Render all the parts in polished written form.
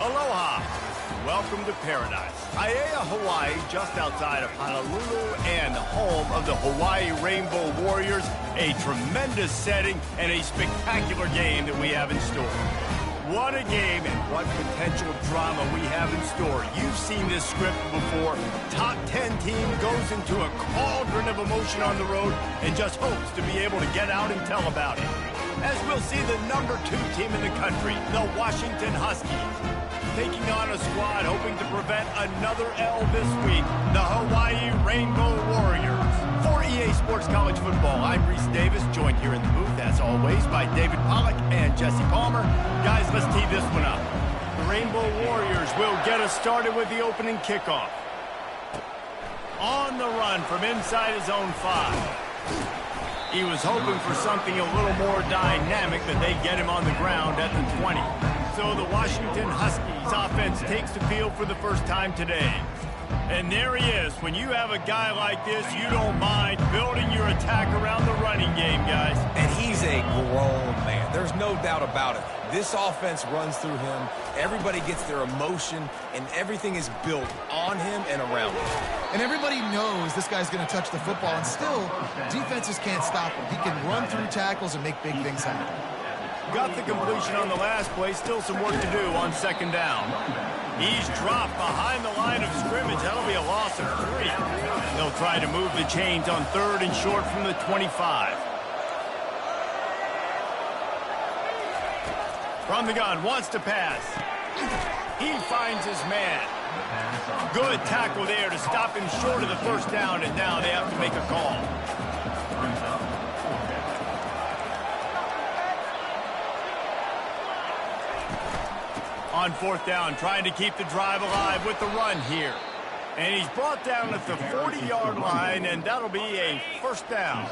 Aloha. Welcome to paradise. Aiea, Hawaii, just outside of Honolulu and home of the Hawaii Rainbow Warriors. A tremendous setting and a spectacular game that we have in store. What a game and what potential drama we have in store. You've seen this script before. Top 10 team goes into a cauldron of emotion on the road and just hopes to be able to get out and tell about it. As we'll see the number 2 team in the country, the Washington Huskies, taking on a squad hoping to prevent another L this week, the Hawaii Rainbow Warriors. For EA Sports College Football, I'm Reese Davis, joined here in the booth, as always, by David Pollack and Jesse Palmer. Guys, let's tee this one up. The Rainbow Warriors will get us started with the opening kickoff. On the run from inside his own 5. He was hoping for something a little more dynamic, but they get him on the ground at the 20. So the Washington Huskies offense takes the field for the first time today. And there he is. When you have a guy like this, you don't mind building your attack around the running game, guys. And he's a grown man. There's no doubt about it. This offense runs through him. Everybody gets their emotion, and everything is built on him and around him. And everybody knows this guy's going to touch the football, and still, defenses can't stop him. He can run through tackles and make big things happen. Got the completion on the last play. Still some work to do on second down. He's dropped behind the line of scrimmage. That'll be a loss of 3. They'll try to move the chains on third and short from the 25. From the gun, wants to pass. He finds his man. Good tackle there to stop him short of the first down, and now they have to make a call. On fourth down, trying to keep the drive alive with the run here. And he's brought down at the 40-yard line, and that'll be a first down.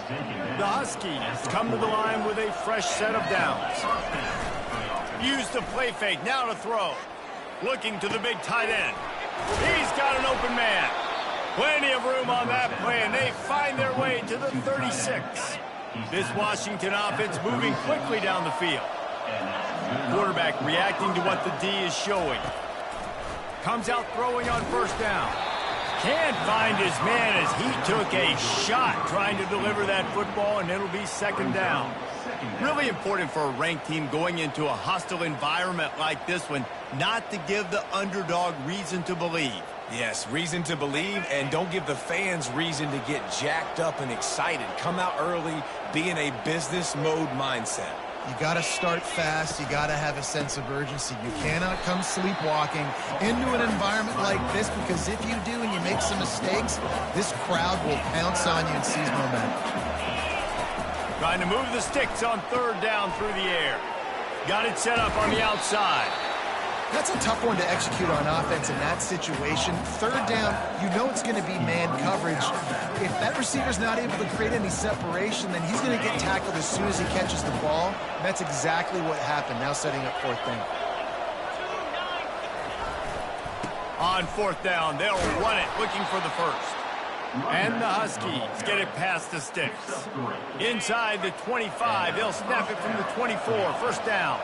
The Huskies come to the line with a fresh set of downs. Use the play fake, now to throw. Looking to the big tight end. He's got an open man. Plenty of room on that play, and they find their way to the 36. This Washington offense moving quickly down the field. Quarterback reacting to what the D is showing. Comes out throwing on first down. Can't find his man as he took a shot trying to deliver that football, and it'll be second down. Really important for a ranked team going into a hostile environment like this one, not to give the underdog reason to believe. Yes, reason to believe, and don't give the fans reason to get jacked up and excited. Come out early, be in a business mode mindset. You got to start fast. You got to have a sense of urgency. You cannot come sleepwalking into an environment like this, because if you do and you make some mistakes, this crowd will pounce on you and seize momentum. Trying to move the sticks on third down through the air. Got it set up on the outside. That's a tough one to execute on offense in that situation. Third down, you know it's going to be man coverage. If that receiver's not able to create any separation, then he's going to get tackled as soon as he catches the ball. And that's exactly what happened, now setting up fourth down. On fourth down, they'll run it, looking for the first. And the Huskies get it past the sticks. Inside the 25, they'll snap it from the 24, first down.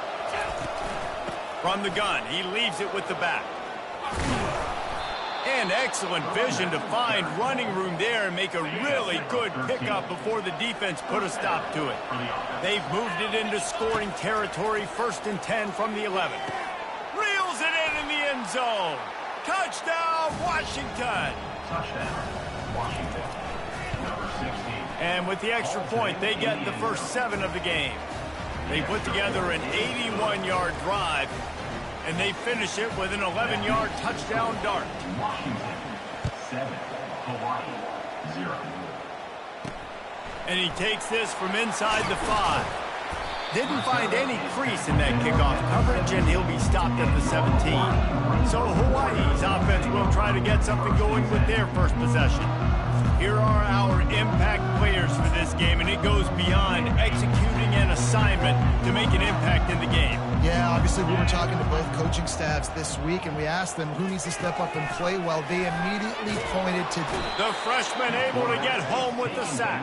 From the gun, he leaves it with the back. And excellent vision to find running room there and make a really good pickup before the defense put a stop to it. They've moved it into scoring territory, first and 10 from the 11. Reels it in the end zone. Touchdown, Washington. Touchdown, Washington. Number 16. And with the extra point, they get the first 7 of the game. They put together an 81-yard drive, and they finish it with an 11-yard touchdown dart. Washington, 7. Hawaii, 0. And he takes this from inside the 5. Didn't find any crease in that kickoff coverage, and he'll be stopped at the 17. So Hawaii's offense will try to get something going with their first possession. Here are our impact players for this game, and it goes beyond executing an assignment to make an impact in the game. Yeah, obviously we were talking to both coaching staffs this week, and we asked them who needs to step up and play well. They immediately pointed to The freshman able to get home with the sack.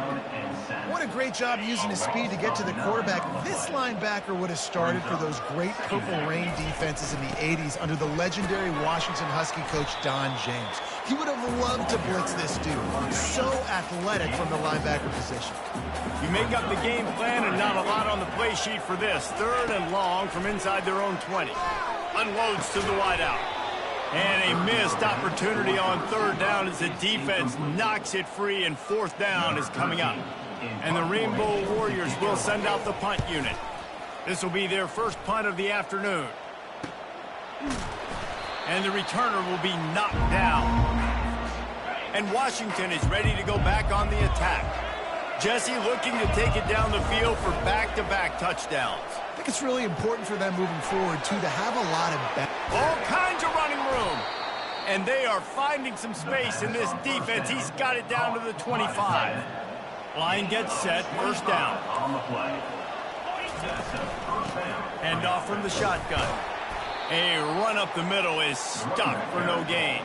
what a great job using his speed to get to the quarterback. This linebacker would have started for those great Purple Rain defenses in the 80s under the legendary Washington Husky coach Don James. He would have loved to blitz this dude. So athletic from the linebacker position. You make up the game plan and not a lot on the play sheet for this. 3rd and long from inside their own 20. Unloads to the wideout. And a missed opportunity on 3rd down as the defense knocks it free, and 4th down is coming up. And the Rainbow Warriors will send out the punt unit. This will be their first punt of the afternoon. And the returner will be knocked down. And Washington is ready to go back on the attack. Jesse looking to take it down the field for back-to-back touchdowns. I think it's really important for them moving forward, too, to have a lot of all kinds of running room. And they are finding some space in this defense. He's got it down to the 25. Line gets set, 1st down. On the play. Hand off from the shotgun. A run up the middle is stopped for no gain.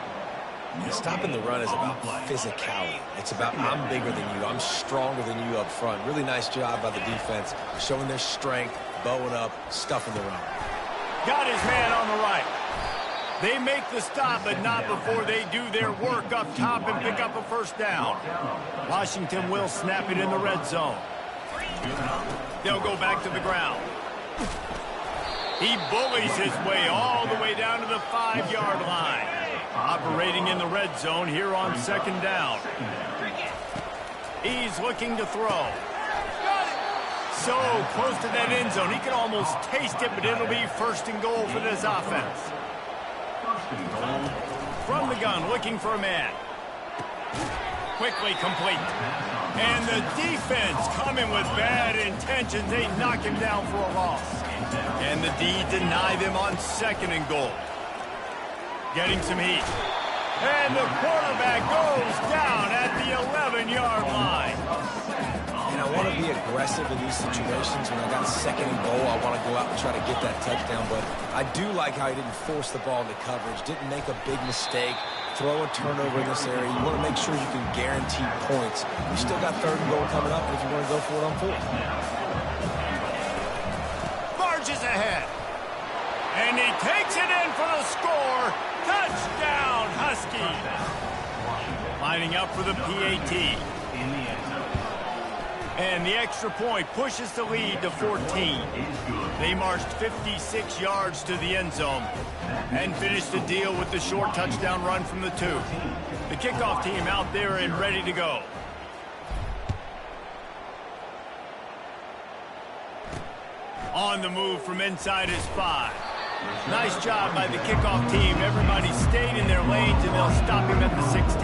Stopping the run is about physicality. It's about I'm bigger than you, I'm stronger than you up front. Really nice job by the defense, showing their strength, bowing up, stuffing the run. Got his man on the right. They make the stop, but not before they do their work up top and pick up a 1st down. Washington will snap it in the red zone. They'll go back to the ground. He bullies his way all the way down to the 5-yard line. Operating in the red zone here on 2nd down. He's looking to throw. So close to that end zone. He can almost taste it, but it'll be 1st and goal for this offense. From the gun, looking for a man. Quickly complete. And the defense coming with bad intentions. They knock him down for a loss. And the D deny them on 2nd and goal. Getting some heat. And the quarterback goes down at the 11-yard line. And I want to be aggressive in these situations. When I got 2nd and goal, I want to go out and try to get that touchdown. But I do like how he didn't force the ball into coverage, didn't make a big mistake, throw a turnover in this area. You want to make sure you can guarantee points. You still got 3rd and goal coming up if you want to go for it on 4th. Barges ahead. And he takes it in for the score. Touchdown, Huskies. Lining up for the PAT. And the extra point pushes the lead to 14. They marched 56 yards to the end zone and finished the deal with the short touchdown run from the 2. The kickoff team out there and ready to go. On the move from inside his 5. Nice job by the kickoff team. Everybody stayed in their lanes, and they'll stop him at the 16.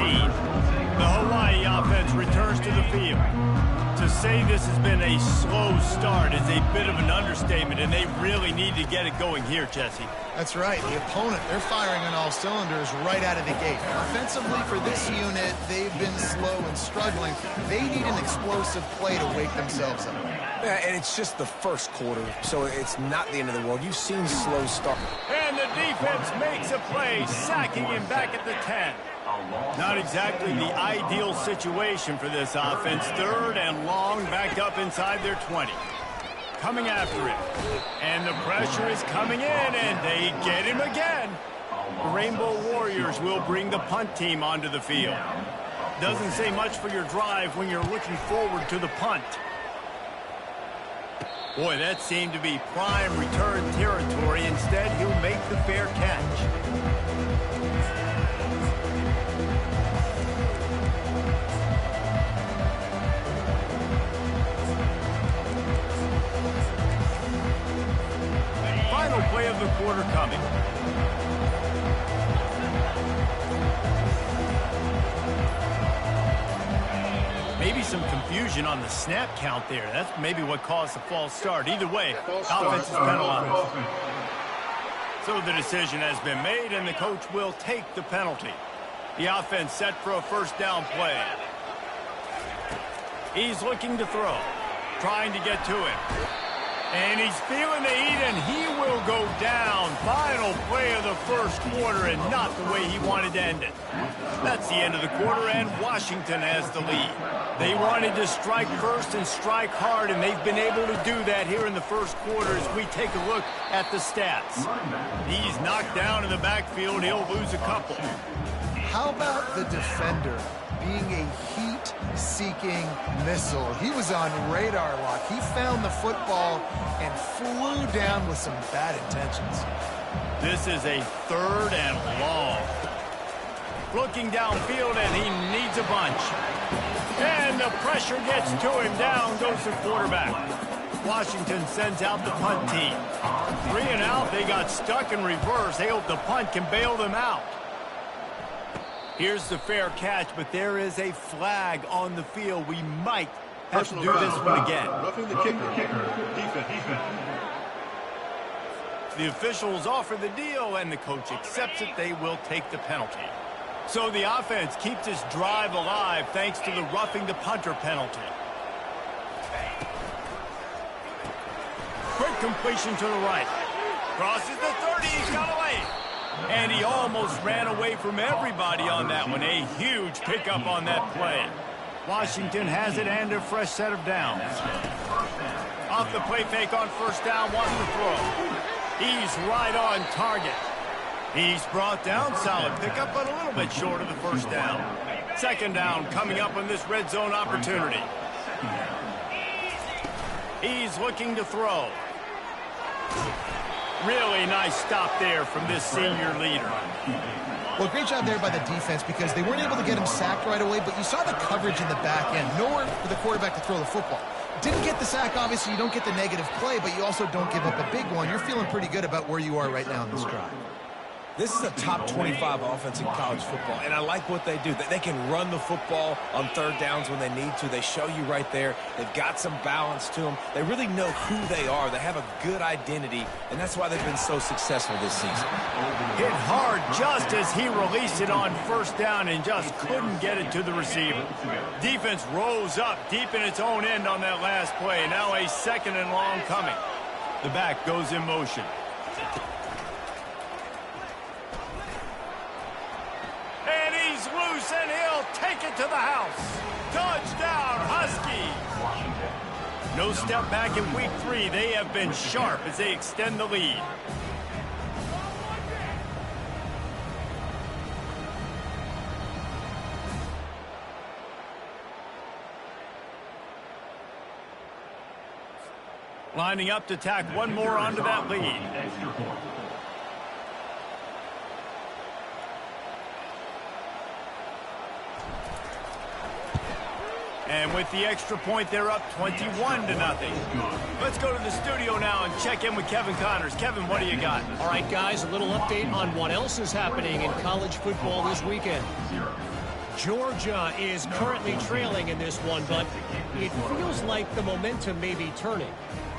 The Hawaii offense returns to the field. To say this has been a slow start is a bit of an understatement, and they really need to get it going here, Jesse. That's right. The opponent, they're firing on all cylinders right out of the gate. Offensively, for this unit, they've been slow and struggling. They need an explosive play to wake themselves up. Yeah, and it's just the 1st quarter, so it's not the end of the world. You've seen slow start. And the defense makes a play, sacking him back at the 10. Not exactly the ideal situation for this offense. 3rd and long, back up inside their 20. Coming after it. And the pressure is coming in, and they get him again. The Rainbow Warriors will bring the punt team onto the field. Doesn't say much for your drive when you're looking forward to the punt. Boy, that seemed to be prime return territory. Instead, he'll make the fair catch. Final play of the quarter coming. Maybe some confusion on the snap count there. That's maybe what caused the false start. Either way, offense is penalized. So the decision has been made, and the coach will take the penalty. The offense set for a 1st down play. He's looking to throw. trying to get to him. And he's feeling the heat, and he will go down. Final play of the first quarter, and not the way he wanted to end it. That's the end of the quarter, and Washington has the lead. They wanted to strike first and strike hard, and they've been able to do that here in the first quarter as we take a look at the stats. He's knocked down in the backfield. He'll lose a couple. How about the defender being a heat-seeking missile? He was on radar lock. He found the football and flew down with some bad intentions. This is a 3rd and long. Looking downfield, and he needs a bunch. And the pressure gets to him. Down goes the quarterback. Washington sends out the punt team. 3 and out. They got stuck in reverse. They hope the punt can bail them out. Here's the fair catch, but there is a flag on the field. We might have to do this one again. Roughing the kicker. Defense. The officials offer the deal, and the coach accepts it. They will take the penalty. So the offense keeps this drive alive thanks to the roughing the punter penalty. Quick completion to the right. Crosses the 30. He's got away. And he almost ran away from everybody on that one. A huge pickup on that play. Washington has it and a fresh set of downs. Off the play fake on first down, wants to throw. He's right on target. He's brought down. Solid pickup, but a little bit short of the first down. 2nd down coming up on this red zone opportunity. He's looking to throw. Really nice stop there from this senior leader. Well, great job there by the defense because they weren't able to get him sacked right away, but you saw the coverage in the back end. Nowhere for the quarterback to throw the football. Didn't get the sack, obviously. You don't get the negative play, but you also don't give up a big one. You're feeling pretty good about where you are right now in this drive. This is a top 25 offense in college football, and I like what they do. They can run the football on 3rd downs when they need to. They show you right there. They've got some balance to them. They really know who they are. They have a good identity, and that's why they've been so successful this season. Hit hard just as he released it on first down and just couldn't get it to the receiver. Defense rose up deep in its own end on that last play. Now a 2nd and long coming. The back goes in motion. Loose, and he'll take it to the house. Touchdown, Huskies. No step back in week 3. They have been sharp as they extend the lead. Lining up to tack one more onto that lead. And with the extra point, they're up 21-0. Let's go to the studio now and check in with Kevin Connors. Kevin, what do you got? All right, guys, a little update on what else is happening in college football this weekend. Georgia is currently trailing in this one, but it feels like the momentum may be turning.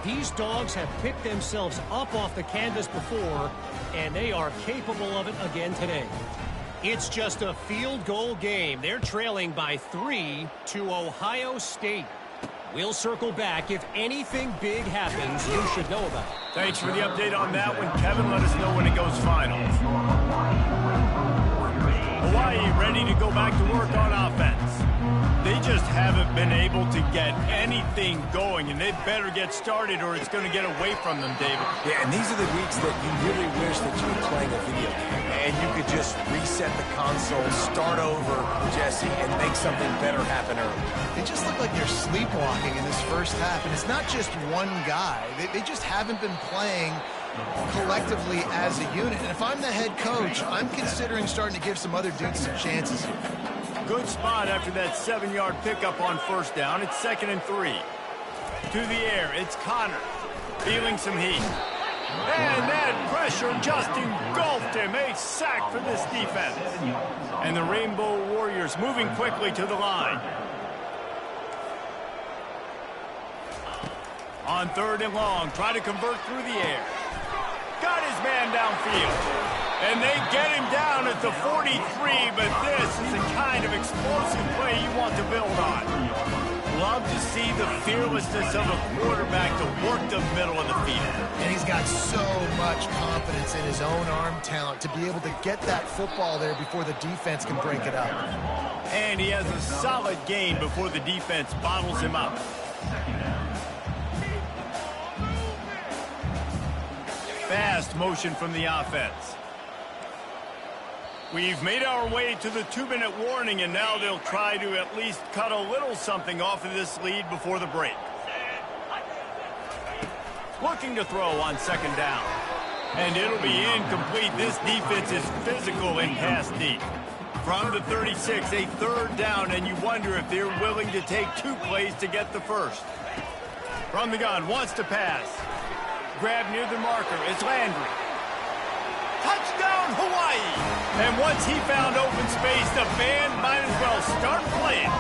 These dogs have picked themselves up off the canvas before, and they are capable of it again today. It's just a field goal game. They're trailing by 3 to Ohio State. We'll circle back. If anything big happens, you should know about it. Thanks for the update on that one, Kevin. Let us know when it goes final. Hawaii ready to go back to work on offense. They just haven't been able to get anything going, and they better get started or it's going to get away from them, David. Yeah, and these are the weeks that you really wish that you were playing a video game, and you could just reset the console, start over, Jesse, and make something better happen early. They just look like they're sleepwalking in this first half, and it's not just one guy. They just haven't been playing collectively as a unit. And if I'm the head coach, I'm considering starting to give some other dudes some chances here. Good spot after that 7-yard pickup on first down. It's 2nd and 3. To the air, it's Connor. Feeling some heat. And that pressure just engulfed him. A sack for this defense. And the Rainbow Warriors moving quickly to the line. On 3rd and long, try to convert through the air. Got his man downfield. And they get him down at the 43, but this is the kind of explosive play you want to build on. love to see the fearlessness of a quarterback to work the middle of the field. And he's got so much confidence in his own arm talent to be able to get that football there before the defense can break it up. And he has a solid gain before the defense bottles him up. Fast motion from the offense. We've made our way to the 2-minute warning, and now they'll try to at least cut a little something off of this lead before the break. Looking to throw on second down. And it'll be incomplete. This defense is physical in pass deep. From the 36, a third down, and you wonder if they're willing to take 2 plays to get the first. From the gun, wants to pass. Grab near the marker, it's Landry. Touchdown, Hawaii! And once he found open space, the band might as well start playing.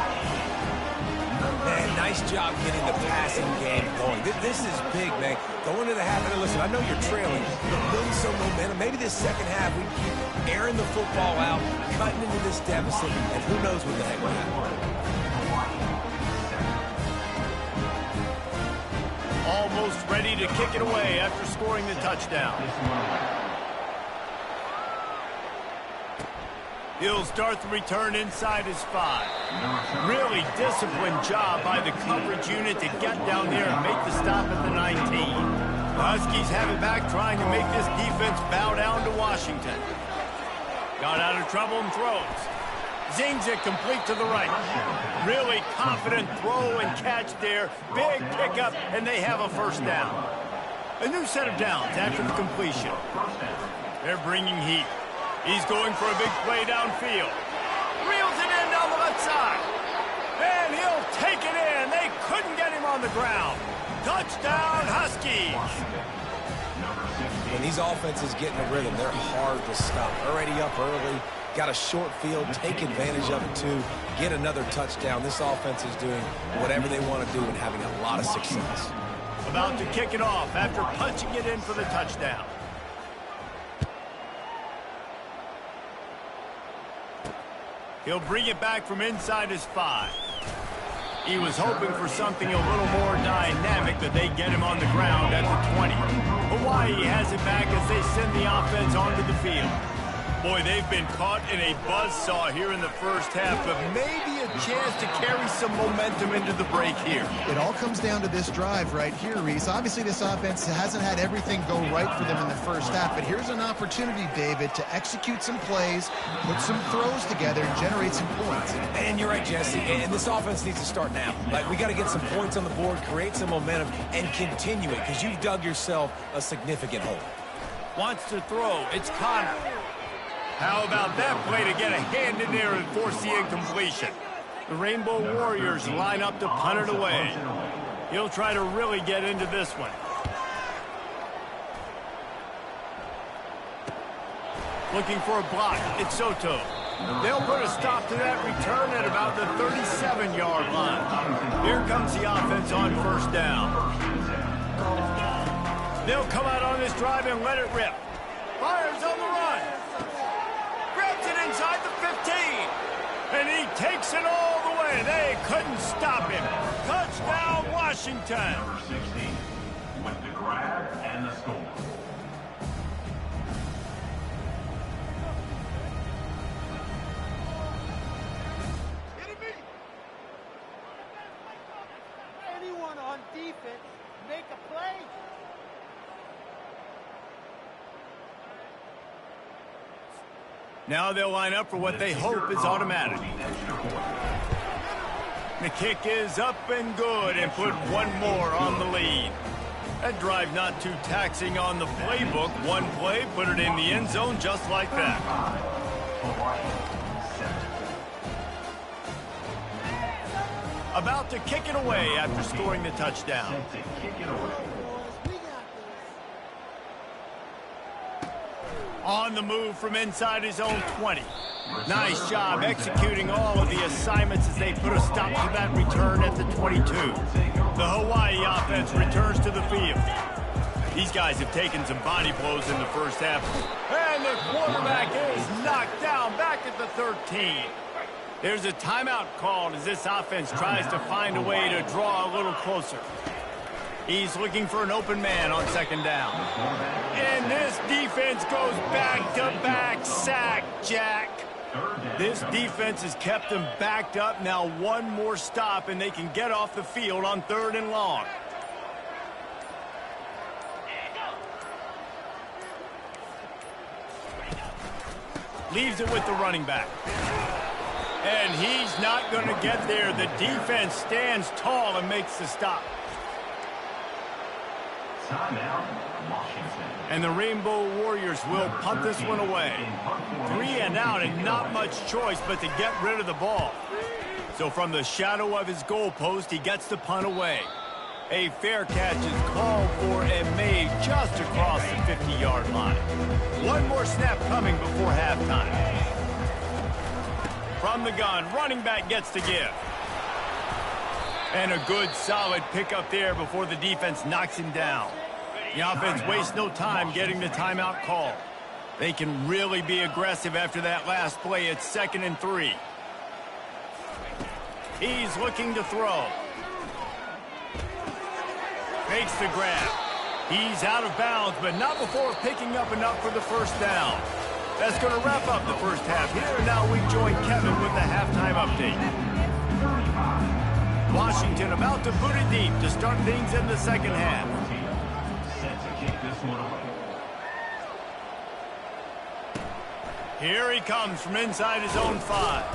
Man, nice job getting the passing game going. This is big, man. Going to the half, and listen, I know you're trailing, but building some momentum. Maybe this second half we keep airing the football out, cutting into this deficit, and who knows what the heck will happen. Almost ready to kick it away after scoring the touchdown. He'll start the return inside his 5. Really disciplined job by the coverage unit to get down there and make the stop at the 19. The Huskies have it back, trying to make this defense bow down to Washington. Got out of trouble and throws. Zings it complete to the right. Really confident throw and catch there. Big pickup, and they have a first down. A new set of downs after the completion. They're bringing heat. He's going for a big play downfield. Reels it in down the left side. And he'll take it in. They couldn't get him on the ground. Touchdown, Huskies. When these offenses get in a rhythm, they're hard to stop. Already up early. Got a short field, take advantage of it too, get another touchdown. This offense is doing whatever they want to do and having a lot of success. About to kick it off after punching it in for the touchdown. He'll bring it back from inside his 5. He was hoping for something a little more dynamic, but they get him on the ground at the 20. Hawaii has it back as they send the offense onto the field. Boy, they've been caught in a buzzsaw here in the first half, but maybe a chance to carry some momentum into the break here. It all comes down to this drive right here, Reese. Obviously, this offense hasn't had everything go right for them in the first half, but here's an opportunity, David, to execute some plays, put some throws together, and generate some points. And you're right, Jesse, and this offense needs to start now. Like, we got to get some points on the board, create some momentum, and continue it, because you've dug yourself a significant hole. Wants to throw. It's Connor. How about that play to get a hand in there and force the incompletion? The Rainbow Warriors line up to punt it away. He'll try to really get into this one. Looking for a block. It's Soto. They'll put a stop to that return at about the 37-yard line. Here comes the offense on first down. They'll come out on this drive and let it rip. Fires on the run. Grabs it inside the 15. And he takes it all the way. They couldn't stop him. Touchdown, Washington. Number 16 with the grab and the score. Anyone on defense make a play? Now they'll line up for what they hope is automatic. The kick is up and good and put one more on the lead. That drive not too taxing on the playbook. One play, put it in the end zone just like that. About to kick it away after scoring the touchdown. On the move from inside his own 20. Nice job executing all of the assignments as they put a stop to that return at the 22. The Hawaii offense returns to the field. These guys have taken some body blows in the first half. And the quarterback is knocked down back at the 13. There's a timeout called as this offense tries to find a way to draw a little closer. He's looking for an open man on second down. And this defense goes back-to-back sack, Jack. This defense has kept them backed up. Now one more stop, and they can get off the field on 3rd and long. Leaves it with the running back. And he's not going to get there. The defense stands tall and makes the stop. And the Rainbow Warriors will punt this one away. 3 and out, and not much choice but to get rid of the ball. So from the shadow of his goalpost, he gets the punt away. A fair catch is called for and made just across the 50-yard line. One more snap coming before halftime. From the gun, running back gets to give. And a good, solid pickup there before the defense knocks him down. The offense wastes no time getting the timeout call. They can really be aggressive after that last play. It's 2nd and 3. He's looking to throw. Makes the grab. He's out of bounds, but not before picking up enough for the first down. That's going to wrap up the first half here. And now we join Kevin with the halftime update. Washington about to boot it deep to start things in the second half. Here he comes from inside his own 5.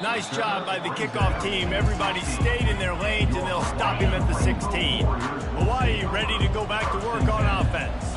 Nice job by the kickoff team. Everybody stayed in their lanes, and they'll stop him at the 16. Hawaii ready to go back to work on offense.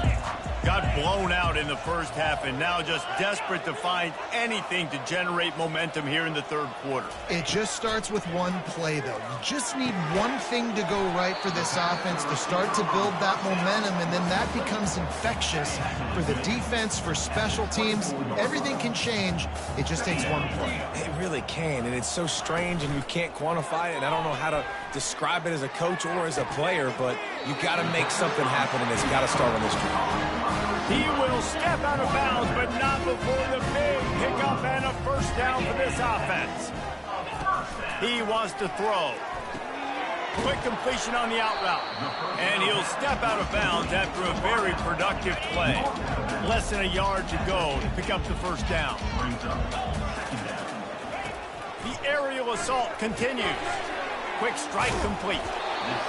Got blown out in the first half, and now just desperate to find anything to generate momentum here in the 3rd quarter. It just starts with one play, though. You just need one thing to go right for this offense to start to build that momentum, and then that becomes infectious for the defense, for special teams. Everything can change. It just takes one play. It really can, and it's so strange, and you can't quantify it, and I don't know how to describe it as a coach or as a player, but you got to make something happen, and it's got to start on this drive. He will step out of bounds, but not before the big pickup and a first down for this offense. He wants to throw. Quick completion on the out route. And he'll step out of bounds after a very productive play. Less than a yard to go to pick up the first down. The aerial assault continues. Quick strike complete.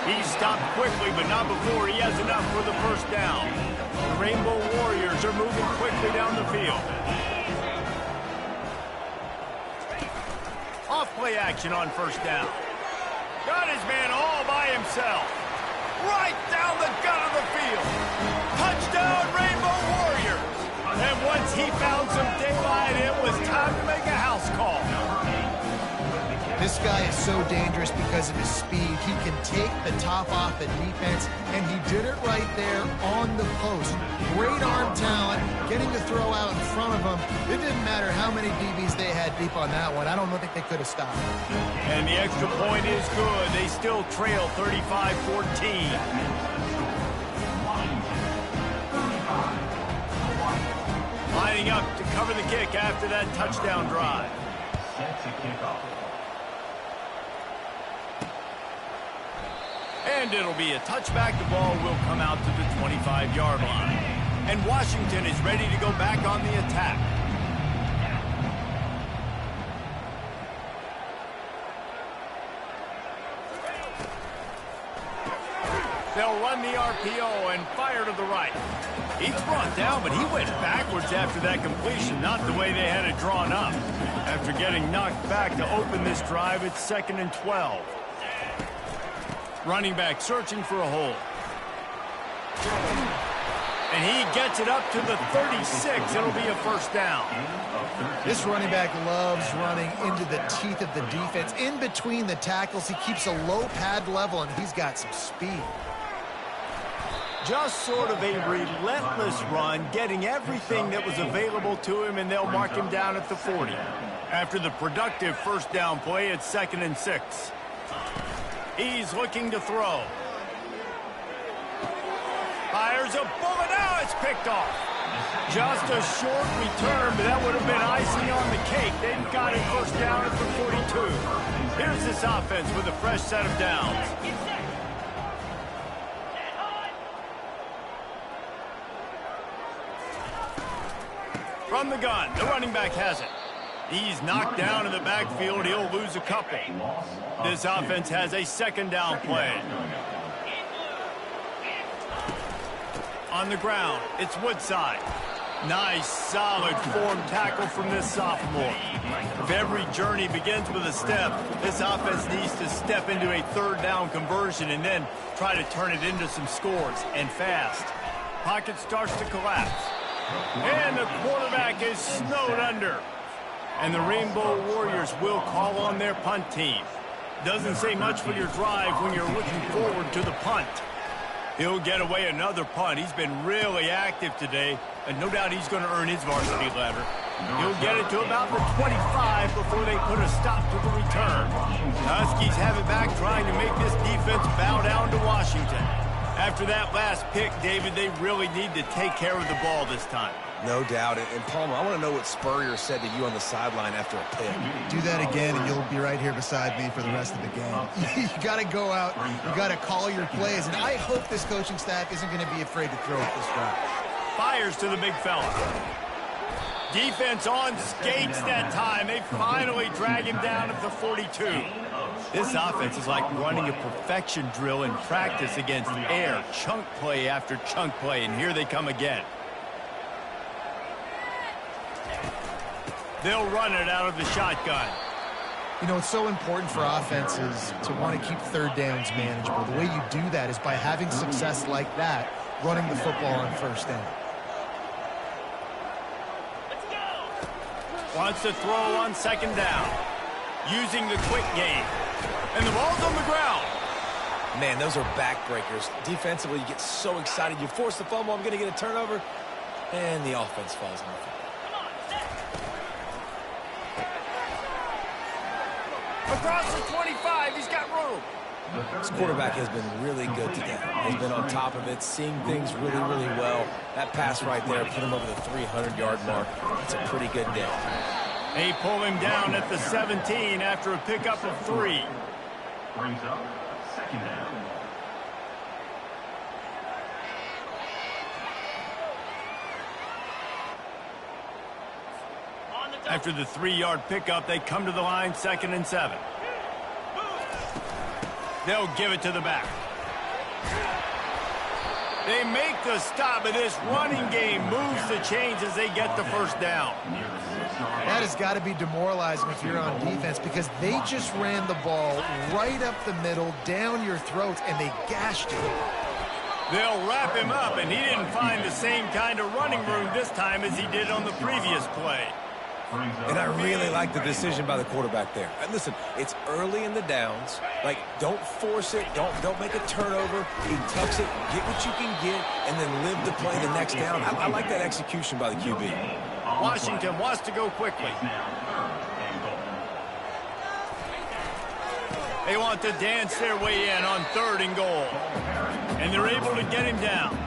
He stopped quickly, but not before he has enough for the first down. The Rainbow Warriors are moving quickly down the field. Off-play action on first down. Got his man all by himself. Right down the gut of the field. Touchdown, Rainbow Warriors. And once he found some daylight, it was time to make a house call. This guy is so dangerous because of his speed. He can take the top off the defense, and he did it right there on the post. Great arm talent, getting the throw out in front of him. It didn't matter how many DBs they had deep on that one. I don't think they could have stopped it. And the extra point is good. They still trail 35-14. Lining up to cover the kick after that touchdown drive. And it'll be a touchback. The ball will come out to the 25-yard line. And Washington is ready to go back on the attack. They'll run the RPO and fire to the right. He's brought down, but he went backwards after that completion, not the way they had it drawn up. After getting knocked back to open this drive, it's 2nd and 12. Running back searching for a hole. And he gets it up to the 36. It'll be a first down. This running back loves running into the teeth of the defense. In between the tackles, he keeps a low pad level, and he's got some speed. Just sort of a relentless run, getting everything that was available to him, and they'll mark him down at the 40. After the productive first down play, it's 2nd and 6. He's looking to throw. Fires a bullet. Now it's picked off. Just a short return, but that would have been icing on the cake. They've got it first down at the 42. Here's this offense with a fresh set of downs. From the gun, the running back has it. He's knocked down in the backfield. He'll lose a couple. This offense has a second down play. On the ground, it's Woodside. Nice, solid form tackle from this sophomore. If every journey begins with a step, this offense needs to step into a third down conversion and then try to turn it into some scores, and fast. Pocket starts to collapse. And the quarterback is snowed under. And the Rainbow Warriors will call on their punt team. Doesn't say much for your drive when you're looking forward to the punt. He'll get away another punt. He's been really active today, and no doubt he's going to earn his varsity ladder. He'll get it to about the 25 before they put a stop to the return. Huskies have it back, trying to make this defense bow down to Washington. After that last pick, David, they really need to take care of the ball this time. No doubt. And Palmer, I want to know what Spurrier said to you on the sideline after a pick. Do that again, and you'll be right here beside me for the rest of the game. You got to go out. You got to call your plays. And I hope this coaching staff isn't going to be afraid to throw it this route. Fires to the big fella. Defense on skates that time. They finally drag him down at the 42. This offense is like running a perfection drill in practice against air. Chunk play after chunk play, and here they come again. They'll run it out of the shotgun. You know, it's so important for offenses to want to keep third downs manageable. The way you do that is by having success like that, running the football on first down. Wants to throw on second down. Using the quick game. And the ball's on the ground. Man, those are backbreakers. Defensively, you get so excited. You force the fumble, I'm going to get a turnover, and the offense falls on the field. Across the 25, he's got room. This quarterback has been really good today. He's been on top of it, seeing things really, really well. That pass right there put him over the 300-yard mark. It's a pretty good day. They pull him down at the 17 after a pickup of 3. Brings up second down. After the 3-yard pickup, they come to the line, 2nd and 7. They'll give it to the back. They make the stop, but this running game moves the chains as they get the first down. That has got to be demoralizing if you're on defense, because they just ran the ball right up the middle, down your throats, and they gashed you. They'll wrap him up, and he didn't find the same kind of running room this time as he did on the previous play. And I really like the decision by the quarterback there. And listen, it's early in the downs. Like, don't force it. Don't make a turnover. He tucks it, get what you can get, and then live to play the next down. I like that execution by the QB. Washington wants to go quickly. They want to dance their way in on 3rd and goal. And they're able to get him down.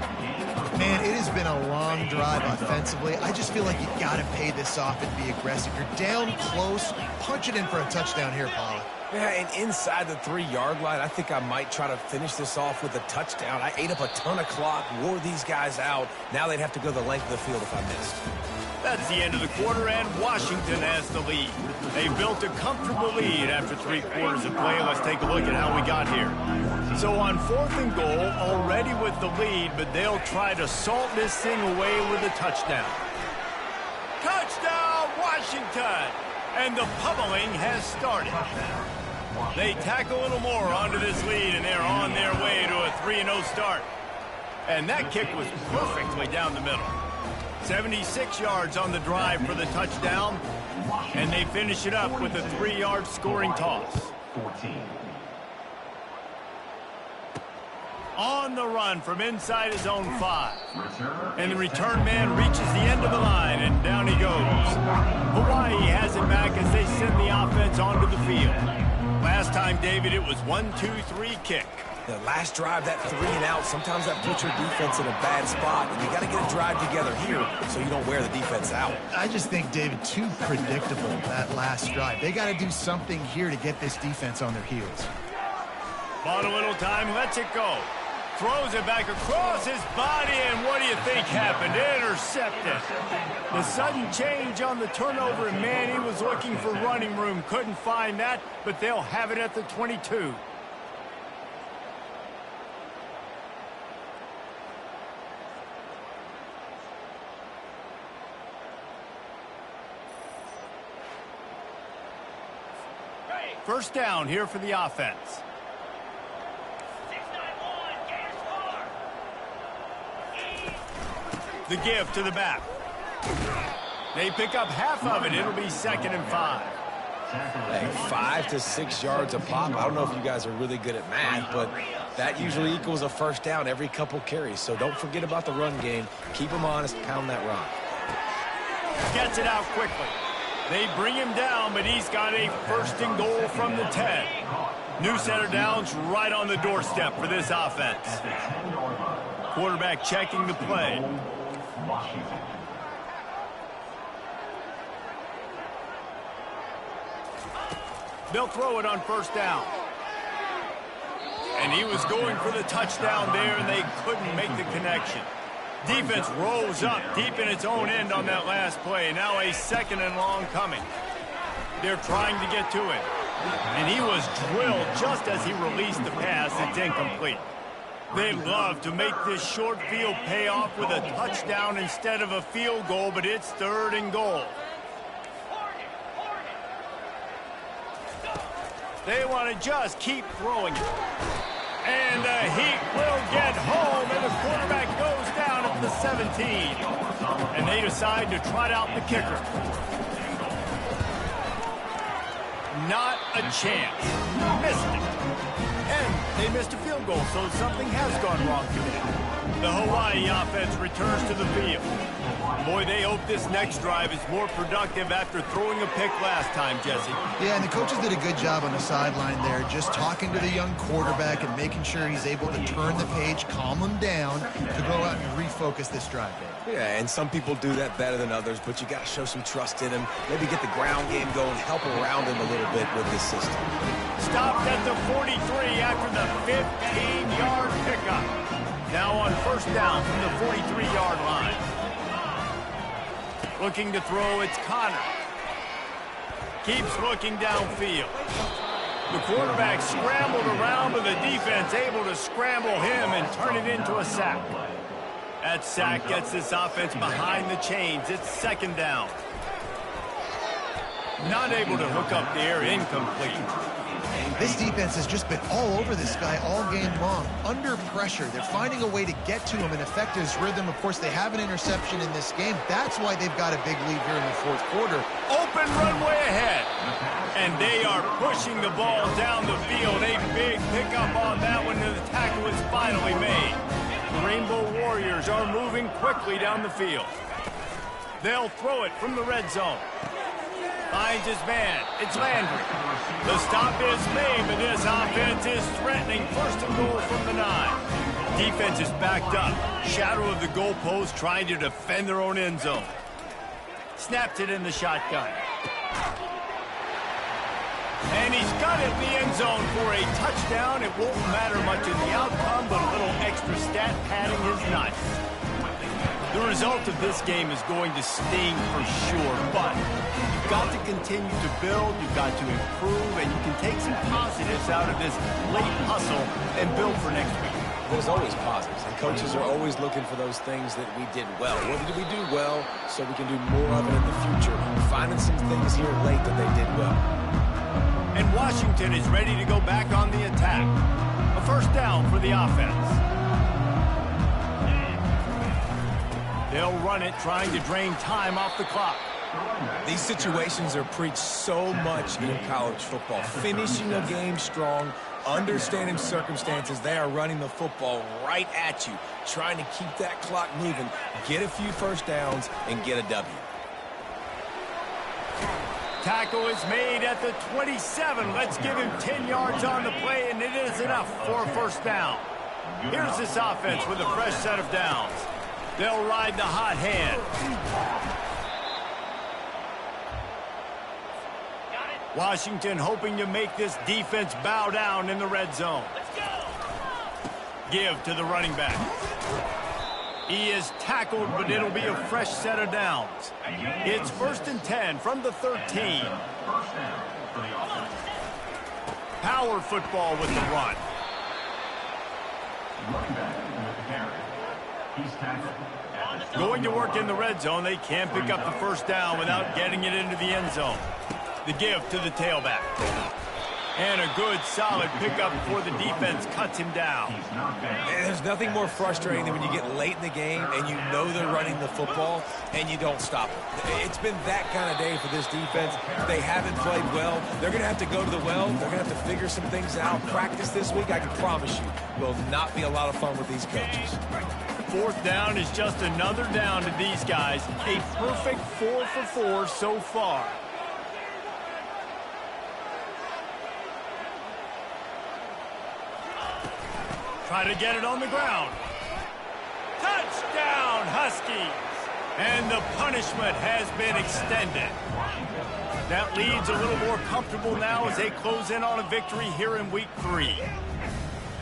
Man, it has been a long drive offensively. I just feel like you got to pay this off and be aggressive. You're down close. Punch it in for a touchdown here, Paula. Yeah, and inside the 3-yard line, I think I might try to finish this off with a touchdown. I ate up a ton of clock, wore these guys out. Now they'd have to go the length of the field if I missed. That's the end of the quarter, and Washington has the lead. They built a comfortable lead after 3 quarters of play. Let's take a look at how we got here. So on 4th and goal, already with the lead, but they'll try to salt this thing away with a touchdown. Touchdown, Washington! And the pummeling has started. They tack a little more onto this lead, and they're on their way to a 3-0 start. And that kick was perfectly down the middle. 76 yards on the drive for the touchdown, and they finish it up with a 3-yard scoring toss. 14. On the run from inside his own 5. And the return man reaches the end of the line, and down he goes. Hawaii has it back as they send the offense onto the field. Last time, David, it was 1-2-3 kick. The last drive, that 3 and out, sometimes that puts your defense in a bad spot, and you got to get a drive together here so you don't wear the defense out. I just think, David, too predictable, that last drive. They got to do something here to get this defense on their heels. Bought a little time, lets it go. Throws it back across his body, and what do you think happened? Intercepted. The sudden change on the turnover, and man, he was looking for running room. Couldn't find that, but they'll have it at the 22. First down here for the offense. The give to the back. They pick up half of it. It'll be 2nd and 5. Hey, 5 to 6 yards a pop. I don't know if you guys are really good at math, but that usually equals a first down every couple carries. So don't forget about the run game. Keep them honest. Pound that rock. Gets it out quickly. They bring him down, but he's got a 1st and goal from the 10. New center downs right on the doorstep for this offense. Quarterback checking the play. They'll throw it on 1st down. And he was going for the touchdown there, and they couldn't make the connection. Defense rolls up deep in its own end on that last play. Now a 2nd and long coming. They're trying to get to it. And he was drilled just as he released the pass. It's incomplete. They love to make this short field pay off with a touchdown instead of a field goal, but it's 3rd and goal. They want to just keep throwing it. And the Heat will get home, and the quarterback goes down at the 17. And they decide to trot out the kicker. Not a chance. Missed it. And they missed a field goal, so something has gone wrong today. The Hawaii offense returns to the field. Boy, they hope this next drive is more productive after throwing a pick last time, Jesse. Yeah, and the coaches did a good job on the sideline there, just talking to the young quarterback and making sure he's able to turn the page, calm him down, to go out and refocus this drive, Dave. Yeah, and some people do that better than others, but you got to show some trust in him. Maybe get the ground game going, help around him a little bit with this system. Stopped at the 43 after the 15-yard pickup. Now on 1st down from the 43-yard line. Looking to throw, it's Connor. Keeps looking downfield. The quarterback scrambled around, but the defense able to scramble him and turn it into a sack. That sack gets this offense behind the chains. It's 2nd down. Not able to hook up the air, incomplete. This defense has just been all over this guy all game long. Under pressure, they're finding a way to get to him and affect his rhythm. Of course, they have an interception in this game. That's why they've got a big lead here in the 4th quarter. Open runway ahead. And they are pushing the ball down the field. A big pickup on that one, and the tackle is finally made. The Rainbow Warriors are moving quickly down the field. They'll throw it from the red zone. Finds his man. It's Landry. The stop is made, but this offense is threatening 1st and goal from the 9. Defense is backed up. Shadow of the goalpost trying to defend their own end zone. Snaps it in the shotgun. And he's got it in the end zone for a touchdown. It won't matter much in the outcome, but a little extra stat padding is nice. The result of this game is going to sting for sure, but you've got to continue to build, you've got to improve, and you can take some positives out of this late hustle and build for next week. There's always positives, and coaches are always looking for those things that we did well. What did we do well so we can do more of it in the future? Finding some things here late that they did well. And Washington is ready to go back on the attack. A 1st down for the offense. They'll run it, trying to drain time off the clock. These situations are preached so much in college football. Finishing a game strong, understanding circumstances. They are running the football right at you, trying to keep that clock moving, get a few 1st downs, and get a W. Tackle is made at the 27. Let's give him 10 yards on the play, and it is enough for a first down. Here's this offense with a fresh set of downs. They'll ride the hot hand. Washington hoping to make this defense bow down in the red zone. Give to the running back. He is tackled, but it'll be a fresh set of downs. It's 1st and 10 from the 13. Power football with the run. Going to work in the red zone. They can't pick up the first down without getting it into the end zone. The give to the tailback. And a good, solid pickup before the defense cuts him down. And there's nothing more frustrating than when you get late in the game and you know they're running the football and you don't stop it. It's been that kind of day for this defense. They haven't played well. They're going to have to go to the well. They're going to have to figure some things out. Practice this week, I can promise you, will not be a lot of fun with these coaches. 4th down is just another down to these guys. A perfect 4 for 4 so far. Try to get it on the ground. Touchdown, Huskies. And the punishment has been extended. That leads a little more comfortable now as they close in on a victory here in week 3.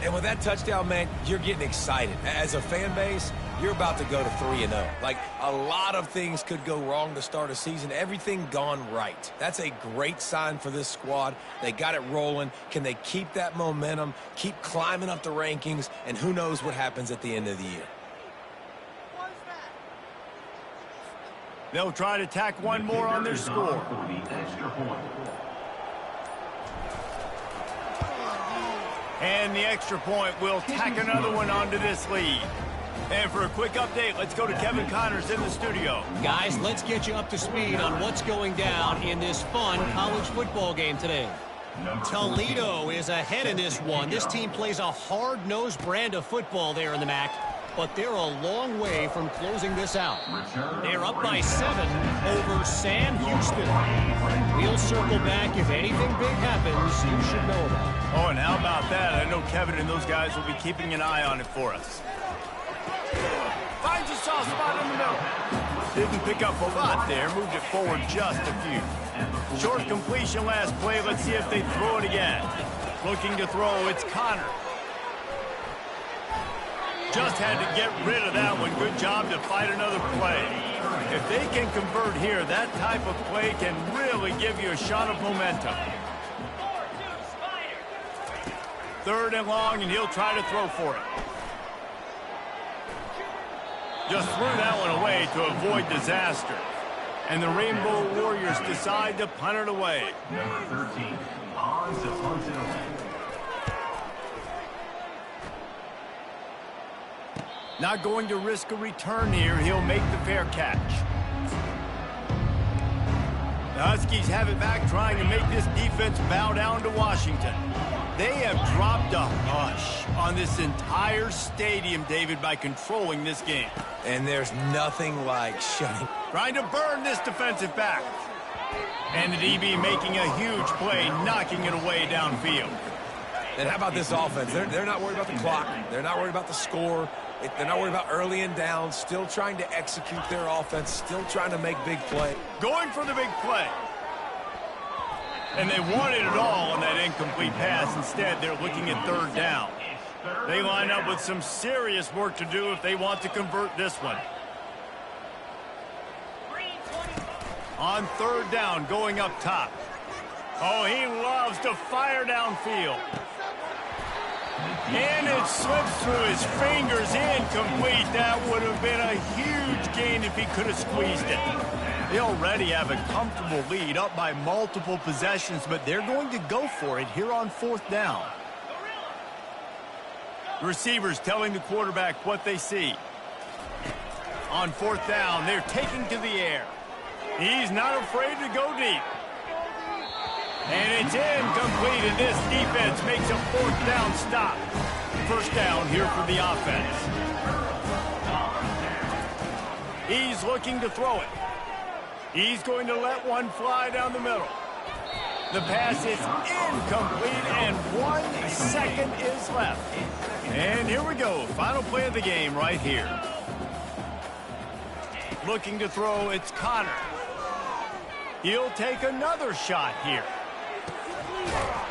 And with that touchdown, man, you're getting excited. As a fan base, you're about to go to 3-0. Like, a lot of things could go wrong to start a season. Everything gone right. That's a great sign for this squad. They got it rolling. Can they keep that momentum, keep climbing up the rankings, and who knows what happens at the end of the year? They'll try to tack one more on their score. And the extra point will tack another one onto this lead. And for a quick update, let's go to Kevin Connors in the studio. Guys, let's get you up to speed on what's going down in this fun college football game today. Toledo is ahead in this one. This team plays a hard-nosed brand of football there in the MAC, but they're a long way from closing this out. They're up by 7 over Sam Houston. We'll circle back if anything big happens you should know about. Oh, and how about that? I know Kevin and those guys will be keeping an eye on it for us. Finds a soft spot in the middle. Didn't pick up a lot there. Moved it forward just a few. Short completion last play. Let's see if they throw it again. Looking to throw. It's Connor. Just had to get rid of that one. Good job to fight another play. If they can convert here, that type of play can really give you a shot of momentum. 3rd and long, and he'll try to throw for it. Just threw that one away to avoid disaster. And the Rainbow Warriors decide to punt it away. Number 13, on to punt it away. Not going to risk a return here. He'll make the fair catch. The Huskies have it back, trying to make this defense bow down to Washington. They have dropped a hush on this entire stadium, David, by controlling this game. And there's nothing like shutting. Trying to burn this defensive back. And the DB making a huge play, knocking it away downfield. And how about this offense? They're not worried about the clock. They're not worried about the score. They're not worried about early and down. Still trying to execute their offense. Still trying to make big play. Going for the big play. And they wanted it all on that incomplete pass. Instead, they're looking at 3rd down. They line up with some serious work to do if they want to convert this one. On 3rd down, going up top. Oh, he loves to fire downfield. And it slips through his fingers, incomplete. That would have been a huge gain if he could have squeezed it. They already have a comfortable lead, up by multiple possessions, but they're going to go for it here on 4th down. The receivers telling the quarterback what they see. On 4th down, they're taking to the air. He's not afraid to go deep. And it's incomplete, and this defense makes a 4th down stop. First down here for the offense. He's looking to throw it. He's going to let one fly down the middle. The pass is incomplete, and 1 second is left. And here we go. Final play of the game right here. Looking to throw, it's Connor. He'll take another shot here.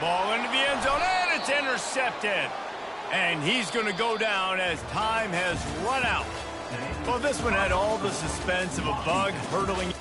Ball into the end zone, and it's intercepted. And he's going to go down as time has run out. Well, this one had all the suspense of a bug hurtling.